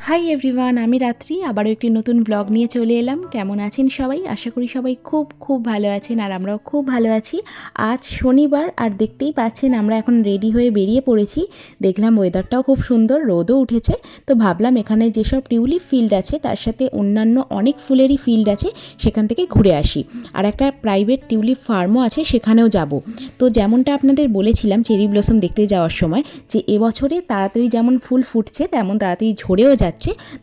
Hi everyone, আমি রাত্রি আবারও একটি নতুন ব্লগ নিয়ে চলে এলাম। কেমন আছেন সবাই? আশা করি সবাই খুব খুব ভালো আছেন, আর আমরাও খুব ভালো আছি। আজ শনিবার, আর দেখতেই পাচ্ছেন আমরা এখন রেডি হয়ে বেরিয়ে পড়েছি। দেখলাম ওয়েদারটাও খুব সুন্দর, রোদও উঠেছে, তো ভাবলাম এখানে যেসব টিউলিপ ফিল্ড আছে তার সাথে অন্যান্য অনেক ফুলেরই ফিল্ড আছে, সেখান থেকে ঘুরে আসি। আর একটা প্রাইভেট টিউলিপ ফার্মও আছে, সেখানেও যাব। তো যেমনটা আপনাদের বলেছিলাম চেরি ব্লসম দেখতে যাওয়ার সময়, যে এবছরে তাড়াতাড়ি যেমন ফুল ফুটছে তেমন তাড়াতাড়ি ঝরেও যাচ্ছে।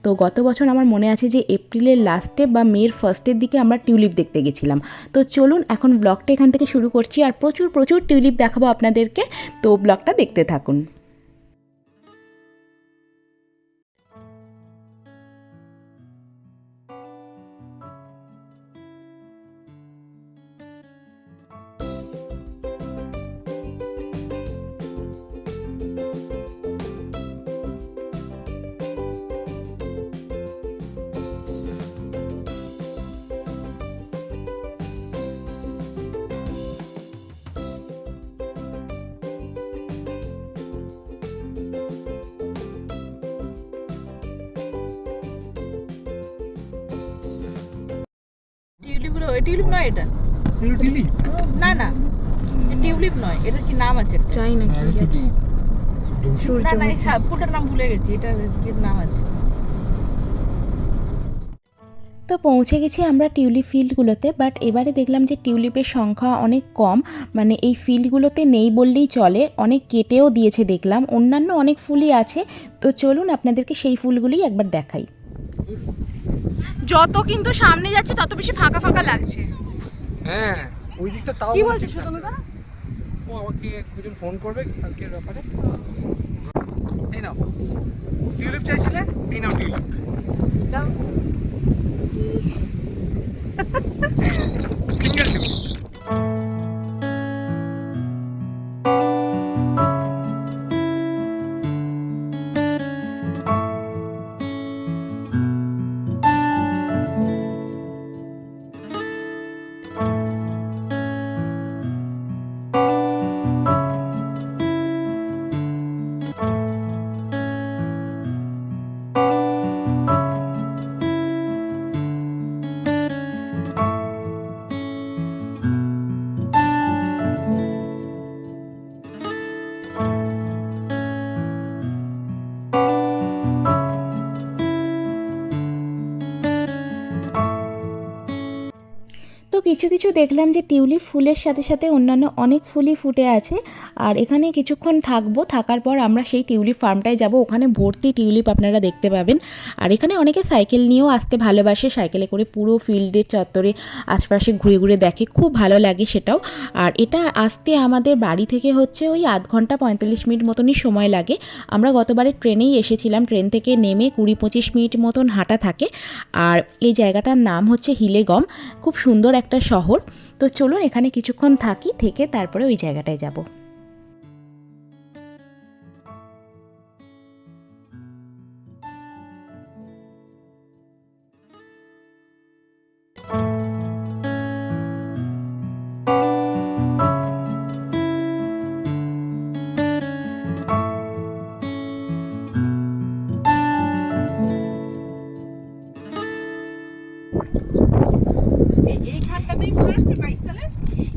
তো গত বছর আমার মনে আছে যে এপ্রিলের লাস্টে বা মের ফার্স্টের দিকে আমরা টিউলিপ দেখতে গেছিলাম। তো চলুন এখন ব্লগটা এখান থেকে শুরু করছি, আর প্রচুর প্রচুর টিউলিপ দেখাবো আপনাদেরকে। তো ব্লগটা দেখতে থাকুন। টিউলিপগুলো টিউলিপ নয়, এটা টিউলিপ না না, টিউলিপ নয়, এটার কি নাম আছে একটা? চাই না কি আছে, না না, এই ফুলটার নাম ভুলে গেছি, এটা কি নাম আছে? তো পৌঁছে গেছি আমরা টিউলিপ ফিল্ডগুলোতে। বাট এবারে দেখলাম যে টিউলিপের সংখ্যা অনেক কম, মানে এই ফিল্ডগুলোতে নেই বললেই চলে, অনেক কেটেও দিয়েছে দেখলাম। অন্যান্য অনেক ফুলই আছে, তো চলুন আপনাদেরকে সেই ফুলগুলোই একবার দেখাই। যত কিন্তু সামনে যাচ্ছে তত বেশি ফাঁকা ফাঁকা লাগছে। হ্যাঁ, ওই দিকটা তাও কি বলছিস তুমি? ও আমাকে একজন ফোন করবে কালকের ব্যাপারে। এই নাও টিউলিপ চাইছিলে, এই নাও টিউলিপ। দাও। Single tulip. তো কিছু কিছু দেখলাম যে টিউলিপ ফুলের সাথে সাথে অন্যান্য অনেক ফুলই ফুটে আছে। আর এখানে কিছুক্ষণ থাকবো, থাকার পর আমরা সেই টিউলিপ ফার্মটায় যাব। ওখানে ভর্তি টিউলিপ আপনারা দেখতে পাবেন। আর এখানে অনেকে সাইকেল নিয়েও আসতে ভালোবাসে, সাইকেলে করে পুরো ফিল্ডের চত্বরে আশপাশে ঘুরে ঘুরে দেখে, খুব ভালো লাগে সেটাও। আর এটা আসতে আমাদের বাড়ি থেকে হচ্ছে ওই আধ ঘন্টা 45 মিনিট মতনই সময় লাগে। আমরা গতবারে ট্রেনেই এসেছিলাম, ট্রেন থেকে নেমে 20-25 মিনিট মতন হাঁটা থাকে। আর এই জায়গাটার নাম হচ্ছে হিলেগম, খুব সুন্দর একটা শহর। তো চলুন এখানে কিছুক্ষণ থাকি, থেকে তারপরে ওই জায়গাটায় যাব। এইখানটাতেই মনে আছে 22 সালে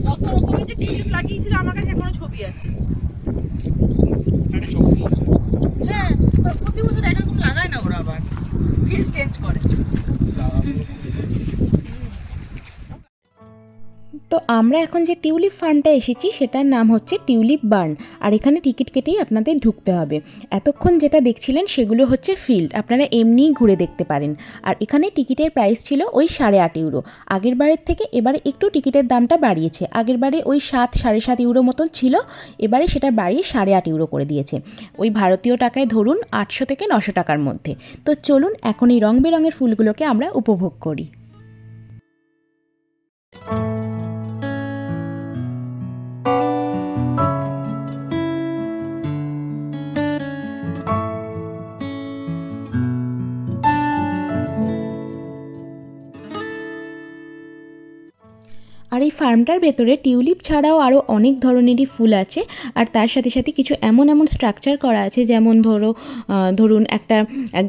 কত রকমের যে টিউলিপ লাগিয়েছিল, আমার কাছে এখনো ছবি আছে। এটা 24 সাল। হ্যাঁ, প্রতি বছর একরকম লাগায় না ওরা, আবার ফিল্ড চেঞ্জ করে। তো আমরা এখন যে টিউলিপ ফার্মটা এসেছি সেটার নাম হচ্ছে টিউলিপ বার্ন। আর এখানে টিকিট কেটেই আপনাদের ঢুকতে হবে। এতক্ষণ যেটা দেখছিলেন সেগুলো হচ্ছে ফিল্ড, আপনারা এমনিই ঘুরে দেখতে পারেন। আর এখানে টিকিটের প্রাইস ছিল ওই 8.5 ইউরো। আগের বারের থেকে এবারে একটু টিকিটের দামটা বাড়িয়েছে। আগের বারে ওই 7-7.5 ইউরো মতন ছিল, এবারে সেটা বাড়িয়ে 8.5 ইউরো করে দিয়েছে। ওই ভারতীয় টাকায় ধরুন 800 থেকে 900 টাকার মধ্যে। তো চলুন এখন এই রং বেরঙের ফুলগুলোকে আমরা উপভোগ করি। আর আর এই ফার্মটার ভেতরে টিউলিপ ছাড়াও আরও অনেক ধরনেরই ফুল আছে, আর তার সাথে সাথে কিছু এমন স্ট্রাকচার করা আছে, যেমন ধরুন একটা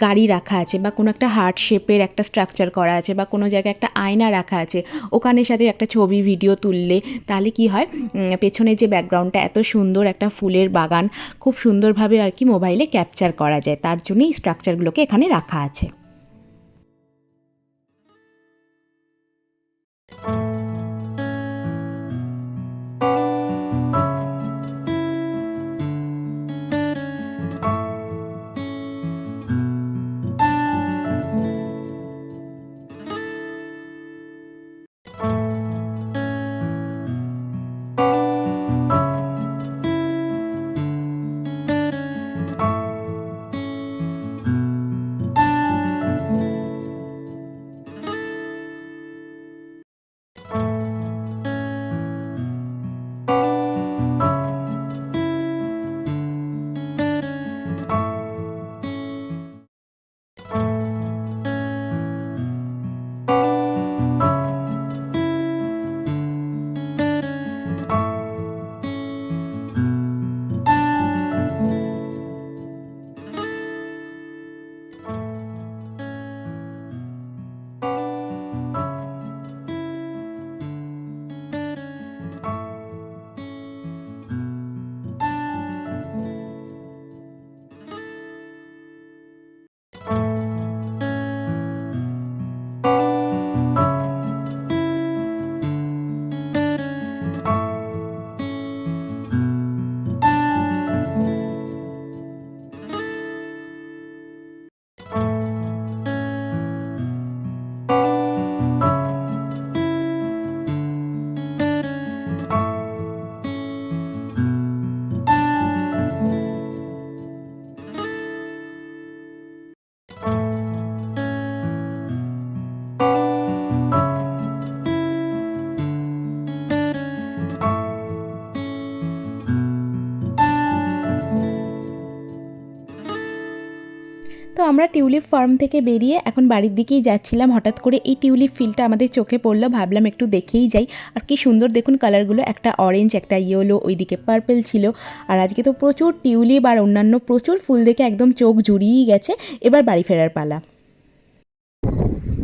গাড়ি রাখা আছে, বা কোনো একটা হার্ট শেপের একটা স্ট্রাকচার করা আছে, বা কোনো জায়গায় একটা আয়না রাখা আছে, ওখানের সাথে একটা ছবি ভিডিও তুললে তাহলে কি হয়, পেছনের যে ব্যাকগ্রাউন্ডটা এত সুন্দর একটা ফুলের বাগান খুব সুন্দরভাবে আর কি মোবাইলে ক্যাপচার করা যায়, তার জন্যই এই স্ট্রাকচারগুলোকে এখানে রাখা আছে। তো আমরা টিউলিপ ফার্ম থেকে বেরিয়ে এখন বাড়ির দিকেই যাচ্ছিলাম। হঠাৎ করে এই টিউলিপ ফিলটা আমাদের চোখে পড়লো, ভাবলাম একটু দেখেই যাই। আর কি সুন্দর দেখুন কালারগুলো, একটা অরেঞ্জ, একটা ইয়েলো, ওইদিকে পার্পল ছিল। আর আজকে তো প্রচুর টিউলিপ আর অন্যান্য প্রচুর ফুল দেখে একদম চোখ জুড়িয়েই গেছে। এবার বাড়ি ফেরার পালা।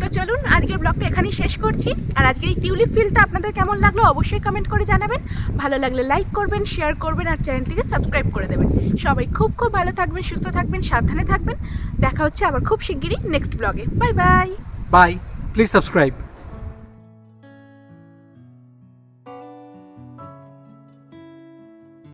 তো চলুন আজকের ব্লগটা এখানেই শেষ করছি। আর আজকের এই টিউলিপ ফিলটা আপনাদের কেমন লাগলো অবশ্যই কমেন্ট করে জানাবেন। ভালো লাগলে লাইক করবেন, শেয়ার করবেন, আর চ্যানেলটিকে সাবস্ক্রাইব করে দেবেন। সবাই খুব খুব ভালো থাকবেন, সুস্থ থাকবেন, সাবধানে থাকবেন। দেখা হচ্ছে আবার খুব শিগগিরই নেক্সট ব্লগে। Bye bye. Bye, please subscribe.